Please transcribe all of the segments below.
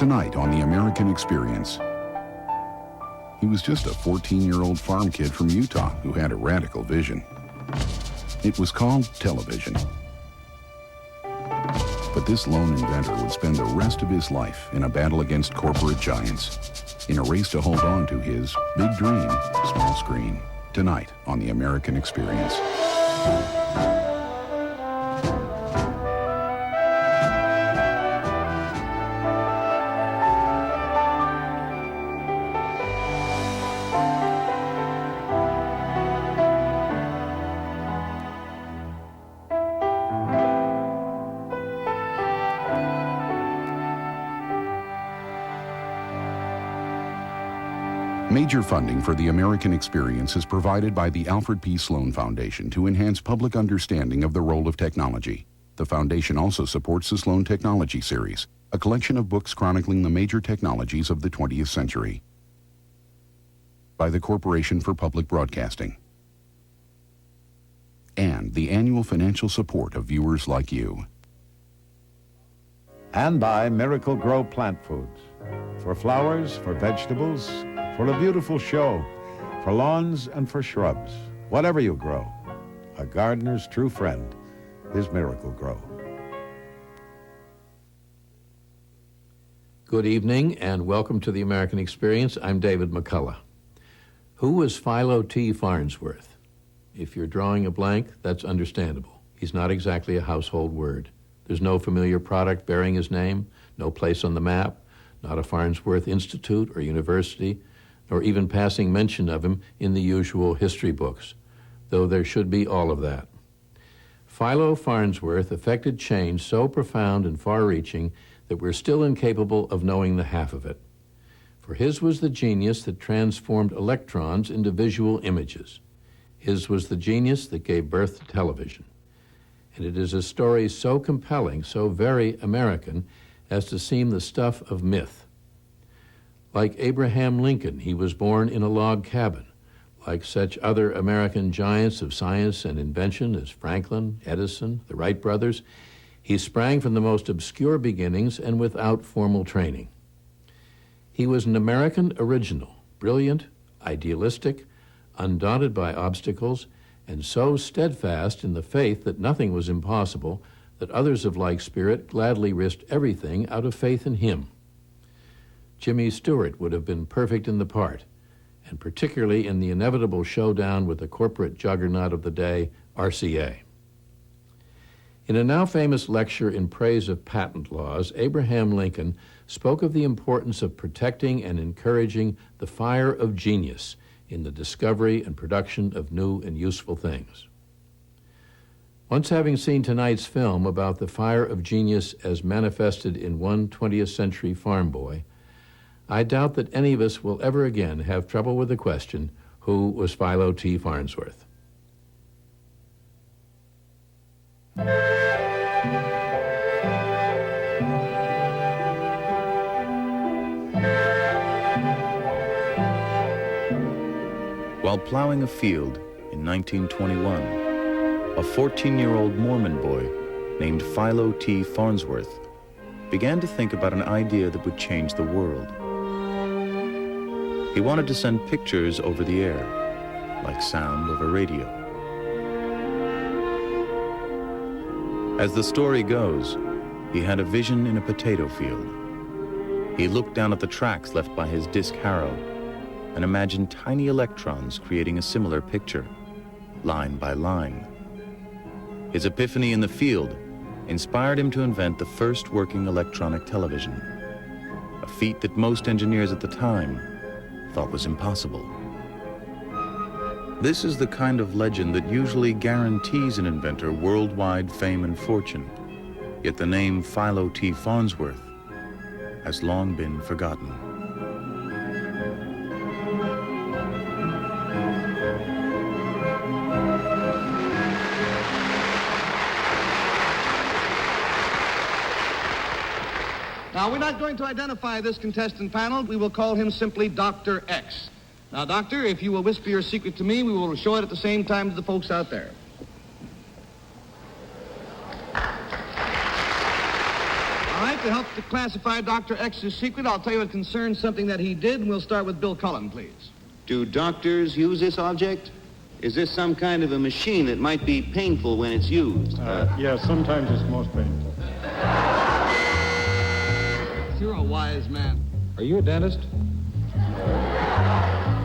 Tonight on the American Experience. He was just a 14-year-old farm kid from Utah who had a radical vision. It was called television. But this lone inventor would spend the rest of his life in a battle against corporate giants, in a race to hold on to his big dream, small screen. Tonight on the American Experience. Major funding for the American Experience is provided by the Alfred P. Sloan Foundation to enhance public understanding of the role of technology. The foundation also supports the Sloan Technology Series, a collection of books chronicling the major technologies of the 20th century. By the Corporation for Public Broadcasting. And the annual financial support of viewers like you. And by Miracle Grow Plant Foods. For flowers, for vegetables, for a beautiful show, for lawns and for shrubs. Whatever you grow, a gardener's true friend is Miracle Grow. Good evening and welcome to the American Experience. I'm David McCullough. Who was Philo T. Farnsworth? If you're drawing a blank, that's understandable. He's not exactly a household word. There's no familiar product bearing his name, no place on the map, not a Farnsworth Institute or university, or even passing mention of him in the usual history books, though there should be all of that. Philo Farnsworth effected change so profound and far-reaching that we're still incapable of knowing the half of it. For his was the genius that transformed electrons into visual images. His was the genius that gave birth to television. And it is a story so compelling, so very American, as to seem the stuff of myth. Like Abraham Lincoln, he was born in a log cabin. Like such other American giants of science and invention as Franklin, Edison, the Wright brothers, he sprang from the most obscure beginnings and without formal training. He was an American original, brilliant, idealistic, undaunted by obstacles, and so steadfast in the faith that nothing was impossible that others of like spirit gladly risked everything out of faith in him. Jimmy Stewart would have been perfect in the part, and particularly in the inevitable showdown with the corporate juggernaut of the day, RCA. In a now famous lecture in praise of patent laws, Abraham Lincoln spoke of the importance of protecting and encouraging the fire of genius in the discovery and production of new and useful things. Once having seen tonight's film about the fire of genius as manifested in one 20th century farm boy, I doubt that any of us will ever again have trouble with the question, who was Philo T. Farnsworth? While plowing a field in 1921, a 14-year-old Mormon boy named Philo T. Farnsworth began to think about an idea that would change the world. He wanted to send pictures over the air, like sound over radio. As the story goes, he had a vision in a potato field. He looked down at the tracks left by his disc harrow and imagined tiny electrons creating a similar picture, line by line. His epiphany in the field inspired him to invent the first working electronic television, a feat that most engineers at the time thought was impossible. This is the kind of legend that usually guarantees an inventor worldwide fame and fortune, yet the name Philo T. Farnsworth has long been forgotten. Now, we're not going to identify this contestant panel. We will call him simply Dr. X. Now, Doctor, if you will whisper your secret to me, we will show it at the same time to the folks out there. All right? like to help to classify Dr. X's secret, I'll tell you it concerns something that he did, and we'll start with Bill Cullen, please. Do doctors use this object? Is this some kind of a machine that might be painful when it's used? Yes, sometimes it's most painful. You're a wise man. Are you a dentist?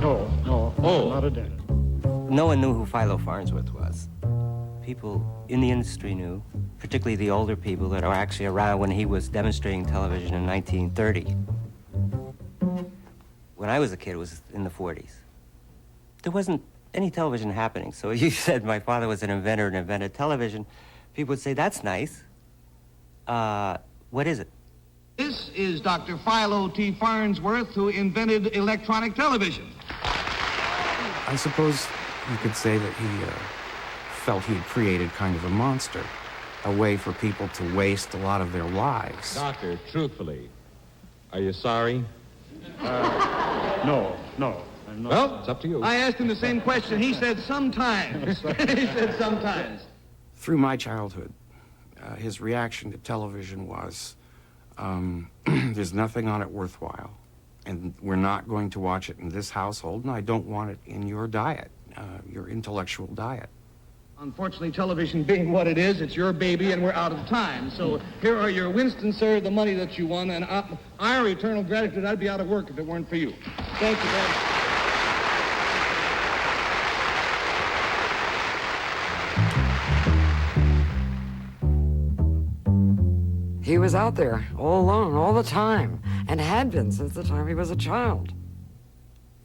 No, I'm not a dentist. No one knew who Philo Farnsworth was. People in the industry knew, particularly the older people that are actually around when he was demonstrating television in 1930. When I was a kid, it was in the 40s. There wasn't any television happening, so you said my father was an inventor and invented television. People would say, that's nice. What is it? This is Dr. Philo T. Farnsworth, who invented electronic television. I suppose you could say that he felt he had created kind of a monster, a way for people to waste a lot of their lives. Doctor, truthfully, are you sorry? No, I'm not. Well, it's up to you. I asked him the same question. He said sometimes. He said sometimes. Through my childhood, his reaction to television was, there's nothing on it worthwhile, and we're not going to watch it in this household, and I don't want it in your diet, your intellectual diet. Unfortunately, television being what it is, it's your baby, and we're out of time. So here are your Winston, sir, the money that you won, and our eternal gratitude. I'd be out of work if it weren't for you. Thank you, Dad. He was out there all alone, all the time, and had been since the time he was a child.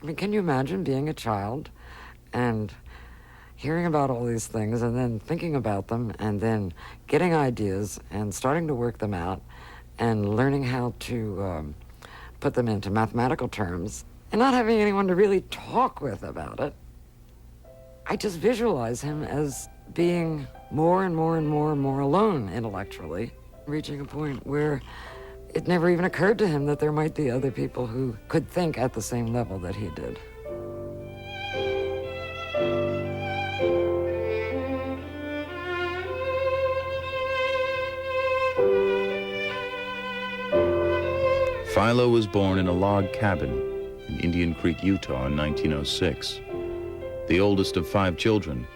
I mean, can you imagine being a child and hearing about all these things and then thinking about them and then getting ideas and starting to work them out and learning how to put them into mathematical terms and not having anyone to really talk with about it? I just visualize him as being more and more and more and more alone intellectually, reaching a point where it never even occurred to him that there might be other people who could think at the same level that he did. Philo was born in a log cabin in Indian Creek, Utah in 1906. The oldest of 5 children,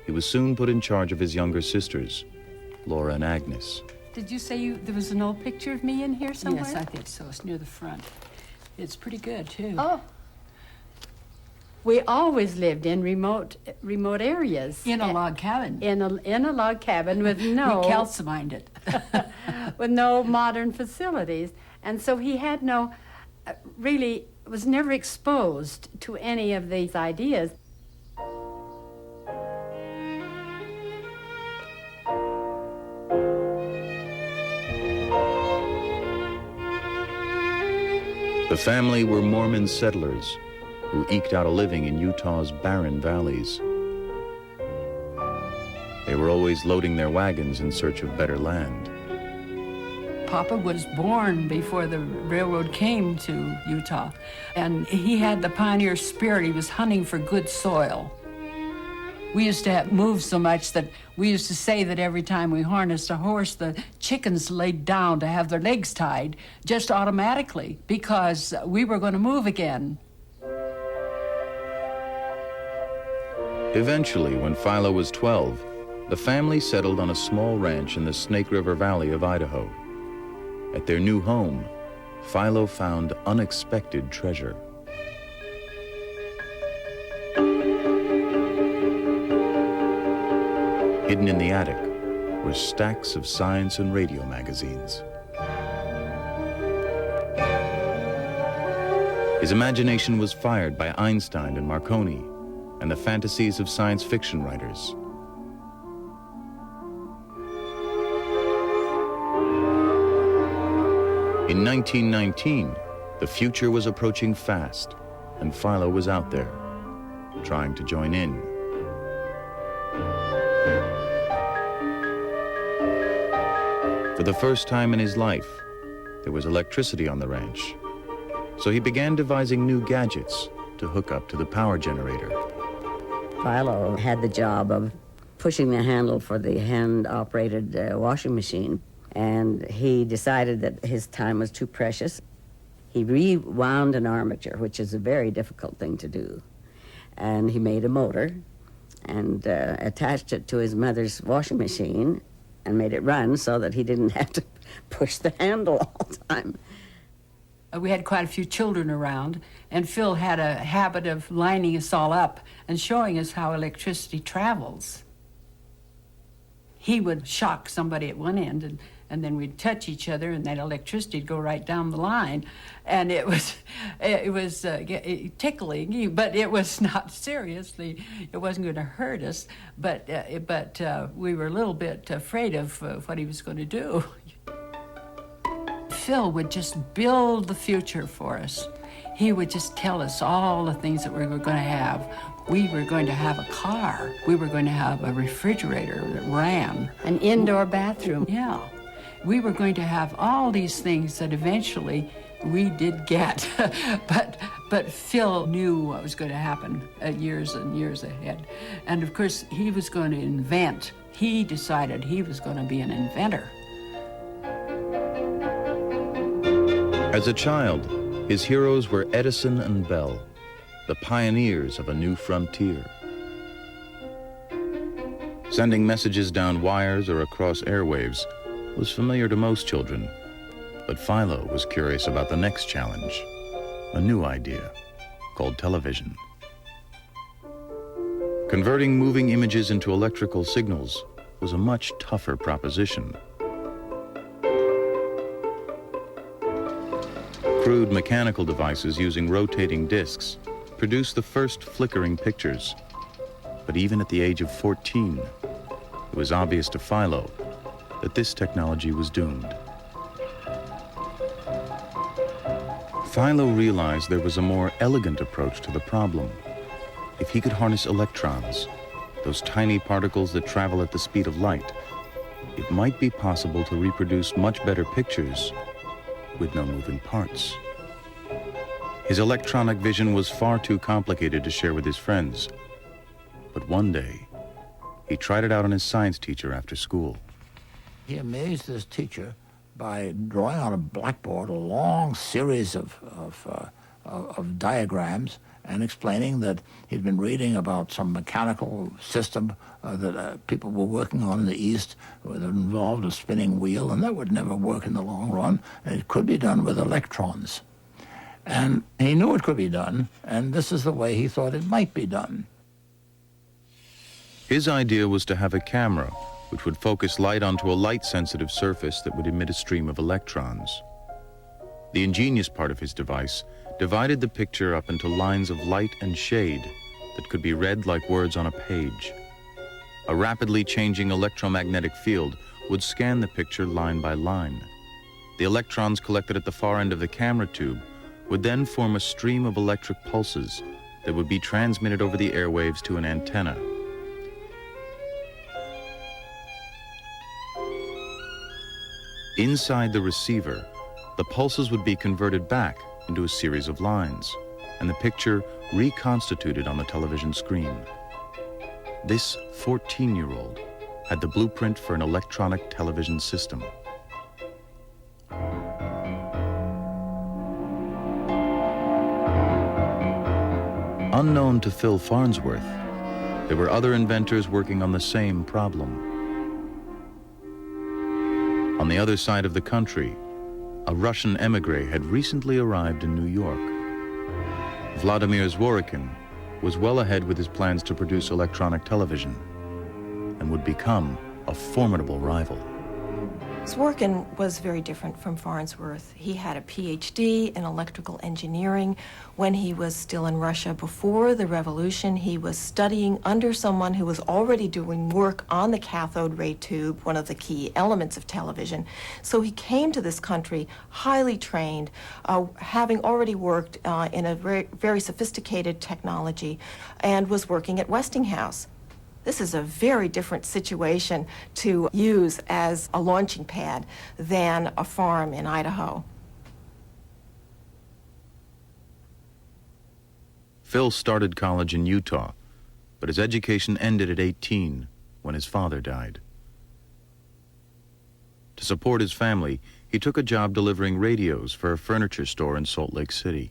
he was soon put in charge of his younger sisters, Laura and Agnes. Did you say there was an old picture of me in here somewhere? Yes, I think so. It's near the front. It's pretty good, too. Oh. We always lived in remote areas. In a log cabin. In a log cabin with no... We calcimined it. with no modern facilities. And so he had no... really was never exposed to any of these ideas. The family were Mormon settlers who eked out a living in Utah's barren valleys. They were always loading their wagons in search of better land. Papa was born before the railroad came to Utah, and he had the pioneer spirit. He was hunting for good soil. We used to move so much that we used to say that every time we harnessed a horse, the chickens laid down to have their legs tied just automatically because we were going to move again. Eventually, when Philo was 12, the family settled on a small ranch in the Snake River Valley of Idaho. At their new home, Philo found unexpected treasure. Hidden in the attic were stacks of science and radio magazines. His imagination was fired by Einstein and Marconi and the fantasies of science fiction writers. In 1919, the future was approaching fast, and Philo was out there, trying to join in. For the first time in his life, there was electricity on the ranch, so he began devising new gadgets to hook up to the power generator. Philo had the job of pushing the handle for the hand-operated washing machine. And he decided that his time was too precious. He rewound an armature, which is a very difficult thing to do. And he made a motor and attached it to his mother's washing machine and made it run so that he didn't have to push the handle all the time. We had quite a few children around, and Phil had a habit of lining us all up and showing us how electricity travels. He would shock somebody at one end, and then we'd touch each other, and that electricity would go right down the line. And it was tickling, but it was not seriously. It wasn't going to hurt us, but we were a little bit afraid of what he was going to do. Phil would just build the future for us. He would just tell us all the things that we were going to have. We were going to have a car. We were going to have a refrigerator that ran. An indoor bathroom. Yeah. We were going to have all these things that eventually we did get. But Phil knew what was going to happen years and years ahead. And of course, he was going to invent. He decided he was going to be an inventor. As a child, his heroes were Edison and Bell, the pioneers of a new frontier. Sending messages down wires or across airwaves was familiar to most children, but Philo was curious about the next challenge, a new idea called television. Converting moving images into electrical signals was a much tougher proposition. Crude mechanical devices using rotating discs produced the first flickering pictures. But even at the age of 14, it was obvious to Philo that this technology was doomed. Philo realized there was a more elegant approach to the problem. If he could harness electrons, those tiny particles that travel at the speed of light, it might be possible to reproduce much better pictures with no moving parts. His electronic vision was far too complicated to share with his friends. But one day, he tried it out on his science teacher after school. He amazed his teacher by drawing on a blackboard a long series of diagrams and explaining that he'd been reading about some mechanical system that people were working on in the East that involved a spinning wheel, and that would never work in the long run, and it could be done with electrons. And he knew it could be done, and this is the way he thought it might be done. His idea was to have a camera which would focus light onto a light-sensitive surface that would emit a stream of electrons. The ingenious part of his device divided the picture up into lines of light and shade that could be read like words on a page. A rapidly changing electromagnetic field would scan the picture line by line. The electrons collected at the far end of the camera tube would then form a stream of electric pulses that would be transmitted over the airwaves to an antenna. Inside the receiver, the pulses would be converted back into a series of lines, and the picture reconstituted on the television screen. This 14-year-old had the blueprint for an electronic television system. Unknown to Phil Farnsworth, there were other inventors working on the same problem. On the other side of the country, a Russian emigre had recently arrived in New York. Vladimir Zworykin was well ahead with his plans to produce electronic television and would become a formidable rival. Zworykin was very different from Farnsworth. He had a PhD in electrical engineering. When he was still in Russia before the revolution, he was studying under someone who was already doing work on the cathode ray tube, one of the key elements of television. So he came to this country highly trained, having already worked in a very sophisticated technology, and was working at Westinghouse. This is a very different situation to use as a launching pad than a farm in Idaho. Phil started college in Utah, but his education ended at 18 when his father died. To To support his family, he took a job delivering radios for a furniture store in Salt Lake City.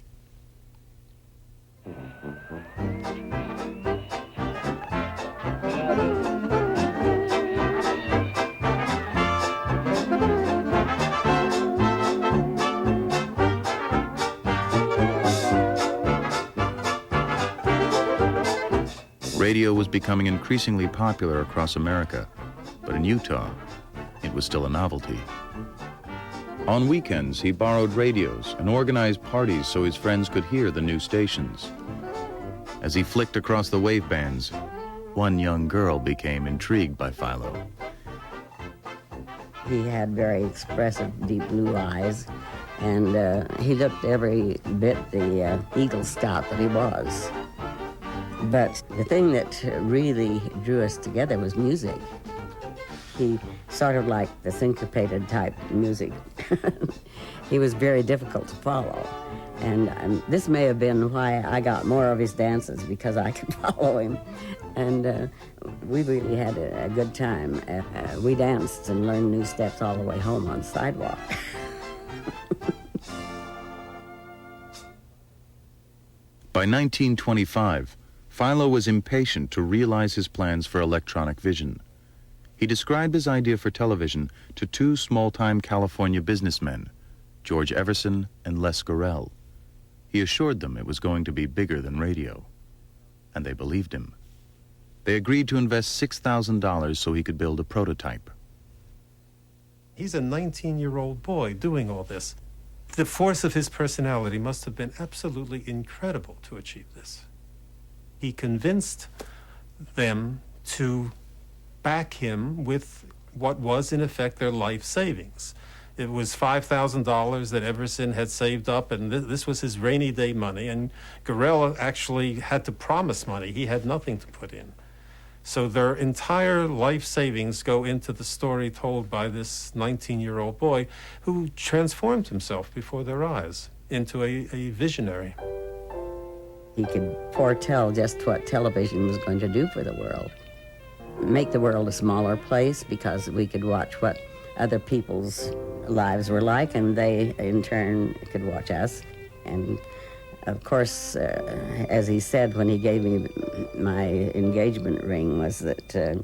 Radio was becoming increasingly popular across America, but in Utah, it was still a novelty. On weekends, he borrowed radios and organized parties so his friends could hear the new stations. As he flicked across the wave bands, one young girl became intrigued by Philo. He had very expressive, deep blue eyes, and he looked every bit the Eagle Scout that he was. But the thing that really drew us together was music. He sort of liked the syncopated type music. He was very difficult to follow. And this may have been why I got more of his dances, because I could follow him. And we really had a good time. We danced and learned new steps all the way home on the sidewalk. By 1925, Philo was impatient to realize his plans for electronic vision. He described his idea for television to two small-time California businessmen, George Everson and Les Gorell. He assured them it was going to be bigger than radio, and they believed him. They agreed to invest $6,000 so he could build a prototype. He's a 19-year-old boy doing all this. The force of his personality must have been absolutely incredible to achieve this. He convinced them to back him with what was, in effect, their life savings. It was $5,000 that Everson had saved up, and this was his rainy day money, and Gorell actually had to promise money. He had nothing to put in. So their entire life savings go into the story told by this 19-year-old boy who transformed himself before their eyes into a visionary. He could foretell just what television was going to do for the world. Make the world a smaller place, because we could watch what other people's lives were like, and they, in turn, could watch us. And, of course, as he said when he gave me my engagement ring, was that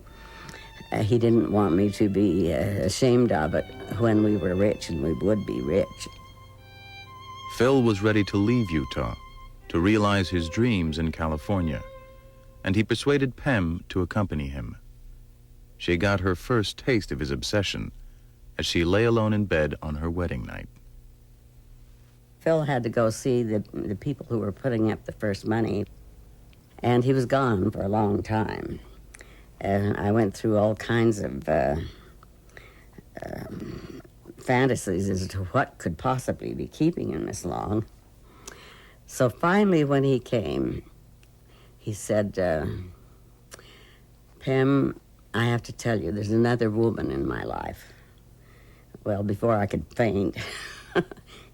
he didn't want me to be ashamed of it when we were rich, and we would be rich. Phil was ready to leave Utah to realize his dreams in California, and he persuaded Pem to accompany him. She got her first taste of his obsession as she lay alone in bed on her wedding night. Phil had to go see the people who were putting up the first money, and he was gone for a long time. I went through all kinds of fantasies as to what could possibly be keeping him this long. So finally, when he came, he said, Pem, I have to tell you, there's another woman in my life. Well, before I could faint,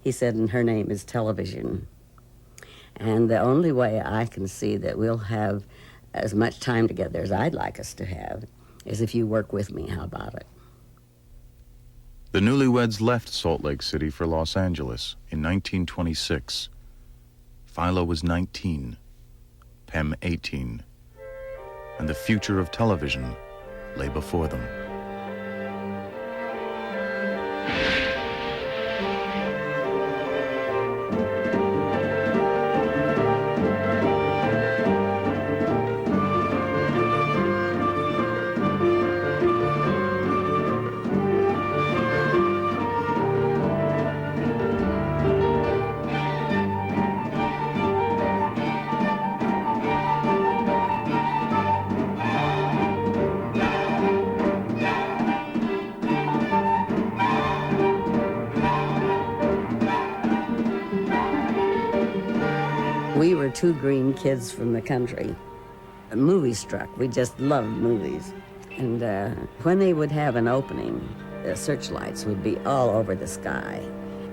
he said, and her name is television. And the only way I can see that we'll have as much time together as I'd like us to have is if you work with me. How about it? The newlyweds left Salt Lake City for Los Angeles in 1926. Philo was 19, Pem 18, and the future of television lay before them. We were two green kids from the country. Movie struck. We just loved movies. And when they would have an opening, the searchlights would be all over the sky.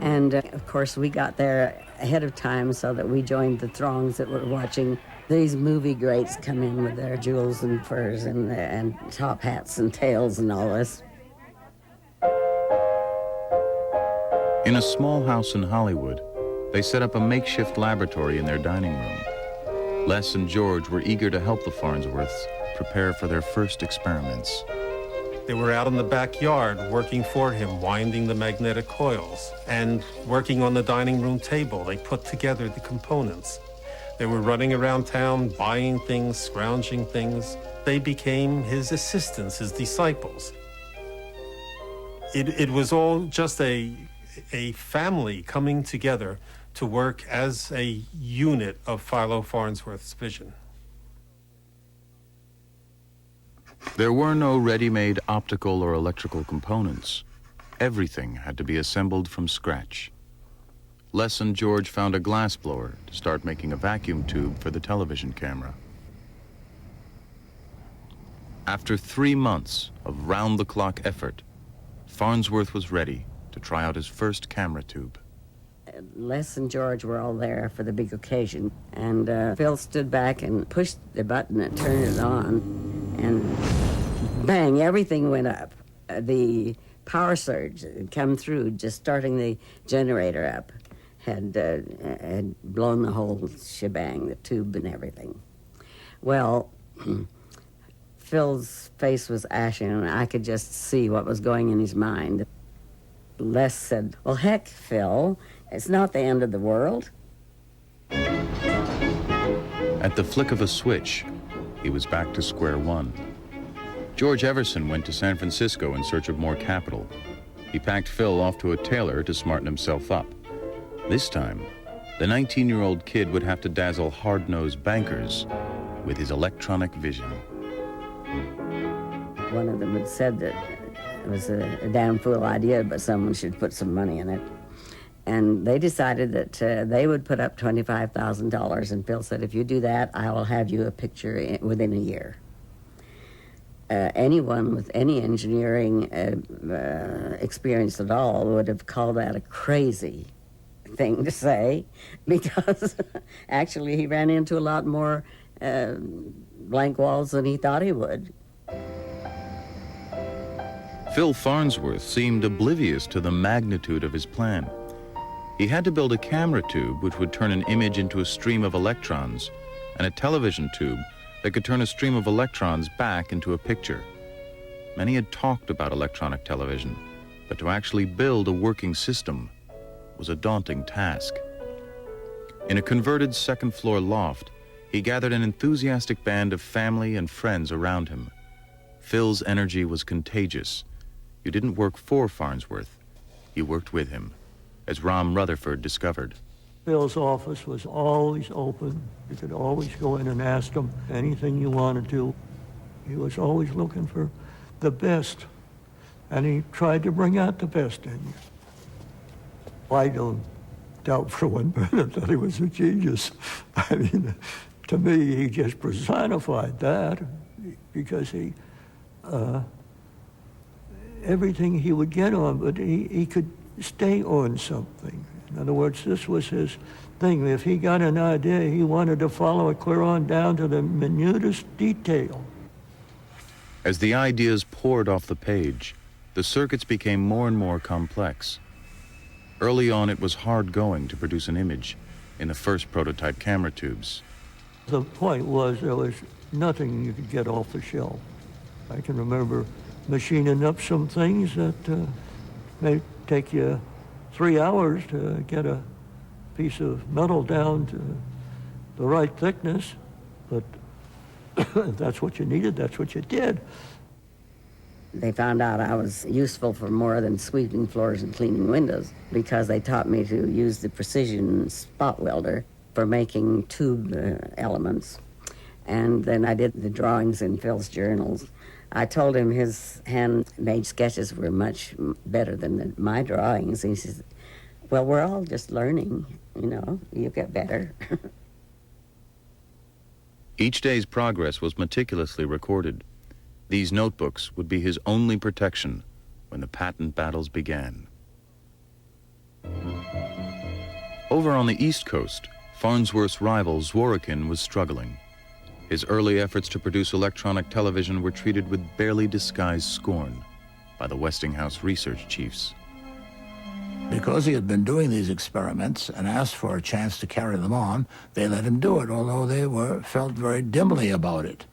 And of course, we got there ahead of time so that we joined the throngs that were watching these movie greats come in with their jewels and furs and top hats and tails and all this. In a small house in Hollywood, they set up a makeshift laboratory in their dining room. Les and George were eager to help the Farnsworths prepare for their first experiments. They were out in the backyard working for him, winding the magnetic coils, and working on the dining room table. They put together the components. They were running around town, buying things, scrounging things. They became his assistants, his disciples. It was all just a family coming together to work as a unit of Philo Farnsworth's vision. There were no ready-made optical or electrical components. Everything had to be assembled from scratch. Les and George found a glassblower to start making a vacuum tube for the television camera. After 3 months of round-the-clock effort, Farnsworth was ready to try out his first camera tube. Les and George were all there for the big occasion, and Phil stood back and pushed the button and turned it on, and bang, everything went up. The power surge had come through, just starting the generator up, had blown the whole shebang, the tube and everything. Well, Phil's face was ashen, and I could just see what was going in his mind. Les said, "Well, heck, Phil, it's not the end of the world." At the flick of a switch, he was back to square one. George Everson went to San Francisco in search of more capital. He packed Phil off to a tailor to smarten himself up. This time, the 19-year-old kid would have to dazzle hard-nosed bankers with his electronic vision. One of them had said that it was a damn fool idea, but someone should put some money in it. And they decided that they would put up $25,000, and Phil said, "If you do that, I will have you a picture within a year." Anyone with any engineering experience at all would have called that a crazy thing to say, because actually he ran into a lot more blank walls than he thought he would. Phil Farnsworth seemed oblivious to the magnitude of his plan. He had to build a camera tube which would turn an image into a stream of electrons, and a television tube that could turn a stream of electrons back into a picture. Many had talked about electronic television, but to actually build a working system was a daunting task. In a converted second-floor loft, he gathered an enthusiastic band of family and friends around him. Phil's energy was contagious. You didn't work for Farnsworth, you worked with him, as Ram Rutherford discovered. Phil's office was always open. You could always go in and ask him anything you wanted to. He was always looking for the best, and he tried to bring out the best in you. I don't doubt for 1 minute that he was a genius. I mean, to me, he just personified that, because he, everything he would get on, but he could stay on something. In other words, this was his thing. If he got an idea, he wanted to follow it clear on down to the minutest detail. As the ideas poured off the page, the circuits became more and more complex. Early on, it was hard going to produce an image in the first prototype camera tubes. The point was there was nothing you could get off the shelf. I can remember machining up some things that may take you 3 hours to get a piece of metal down to the right thickness, but that's what you needed, that's what you did. They found out I was useful for more than sweeping floors and cleaning windows, because they taught me to use the precision spot welder for making tube elements. And then I did the drawings in Phil's journals. I told him his handmade sketches were much better than my drawings. He says, "Well, we're all just learning, you know, you get better." Each day's progress was meticulously recorded. These notebooks would be his only protection when the patent battles began. Over on the East Coast, Farnsworth's rival Zworykin was struggling. His early efforts to produce electronic television were treated with barely disguised scorn by the Westinghouse research chiefs. Because he had been doing these experiments and asked for a chance to carry them on, they let him do it, although they felt very dimly about it.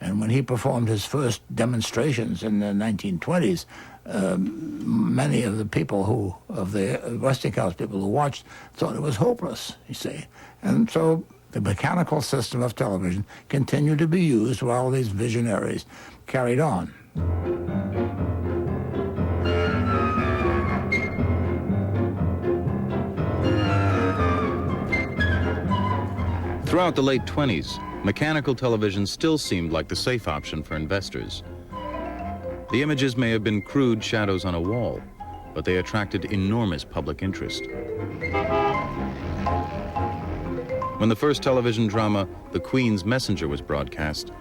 And when he performed his first demonstrations in the 1920s, many of the people of the Westinghouse people who watched thought it was hopeless, you see. And so the mechanical system of television continued to be used while these visionaries carried on. Throughout the late 20s, mechanical television still seemed like the safe option for investors. The images may have been crude shadows on a wall, but they attracted enormous public interest. When the first television drama, The Queen's Messenger, was broadcast,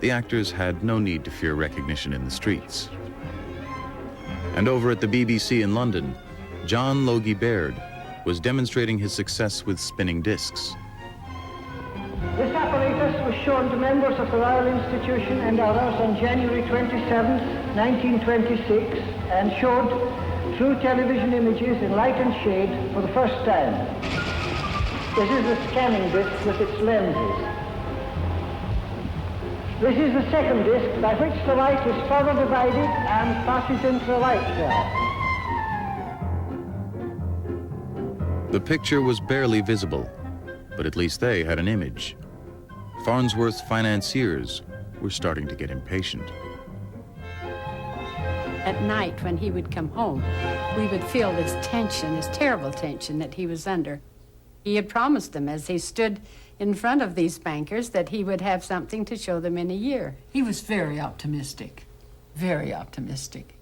the actors had no need to fear recognition in the streets. And over at the BBC in London, John Logie Baird was demonstrating his success with spinning discs. This apparatus was shown to members of the Royal Institution and others on January 27, 1926, and showed true television images in light and shade for the first time. This is the scanning disc with its lenses. This is the second disc by which the light is further divided and passes into the light cell. The picture was barely visible, but at least they had an image. Farnsworth's financiers were starting to get impatient. At night, when he would come home, we would feel this tension, this terrible tension that he was under. He had promised them, as he stood in front of these bankers, that he would have something to show them in a year. He was very optimistic, very optimistic.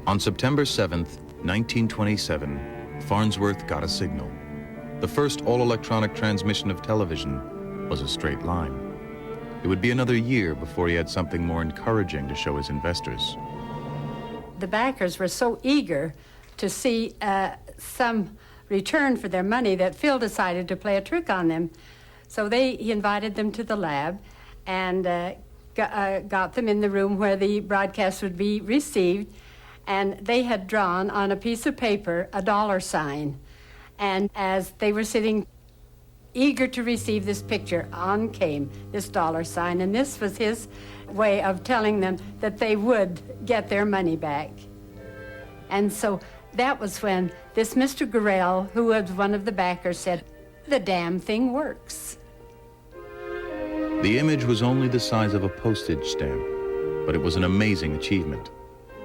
On September 7th, 1927, Farnsworth got a signal. The first all-electronic transmission of television was a straight line. It would be another year before he had something more encouraging to show his investors. The backers were so eager to see some return for their money that Phil decided to play a trick on them. So he invited them to the lab and got them in the room where the broadcast would be received, and they had drawn on a piece of paper a $sign. And as they were sitting eager to receive this picture, on came this $sign, and this was his way of telling them that they would get their money back. And so that was when this Mr. Gorell, who was one of the backers, said, "The damn thing works." The image was only the size of a postage stamp, but it was an amazing achievement.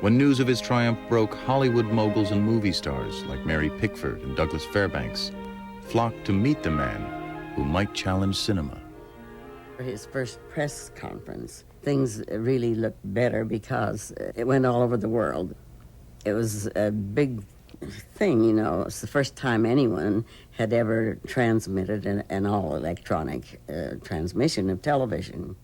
When news of his triumph broke, Hollywood moguls and movie stars like Mary Pickford and Douglas Fairbanks flocked to meet the man who might challenge cinema. For his first press conference, things really looked better because it went all over the world. It was a big thing, you know. It's the first time anyone had ever transmitted an all-electronic transmission of television.